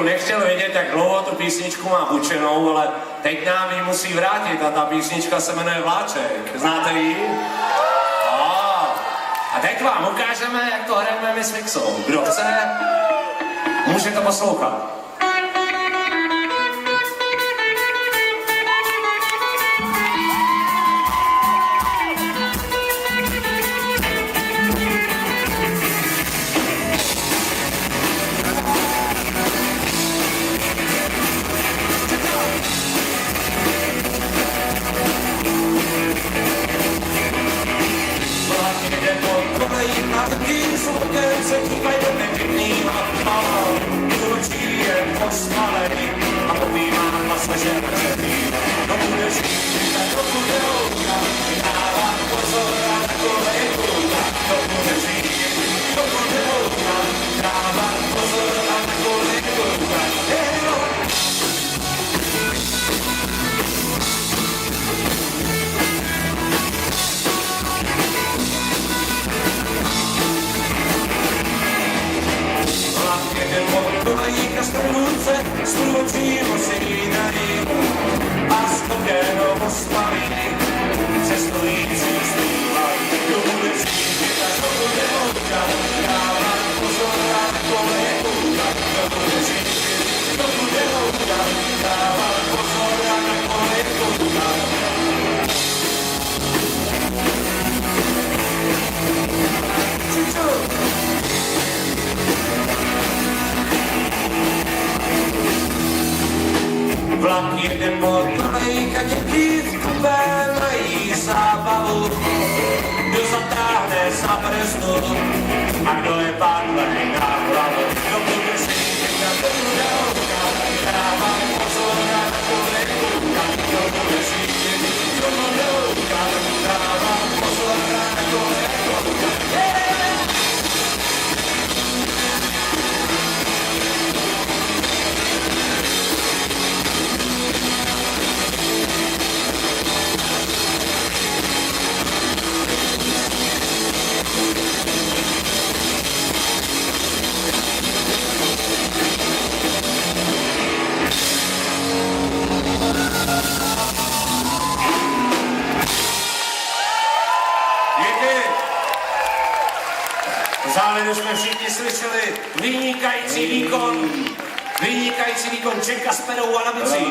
nechtěl vědět, jak dlouho tu písničku má učenou, ale teď nám ji musí vrátit a ta písnička se jmenuje Vláček. Znáte ji? A teď vám ukážeme, jak to hrajeme my s Fixou. Kdo chce, může to poslouchat. A takým zvukem se dívají do nepěknýho malou, důležitý je pospalený a popívá masle, že mrzetý. No bude žít, tak to bude houka, dává pozor a takové je kůka. To bude žít, to bude houka, dává pozor a takové je kůka. Kolejíka strůvce, strůvčího si jídají a spoděno pospaví, cestující zpívají. Kdo bude přijít, tak to bude houka, dává pozor a takové je kůka. Kdo bude přijít, to bude houka, dává pozor a takové je kůka. Vlak jede pod kolejíka, děti v kupé mají zábavu. Kdo zatáhne za brzdu a kdo je padlej na hlavu. Kdo bude řídit, tak to bude houka, dává pozor na takové kůka. Kdo bude řídit, to bude houka, dává pozor na takové kůka. V závěru jsme všichni slyšeli vynikající výkon Čenka s Perou a na bicí.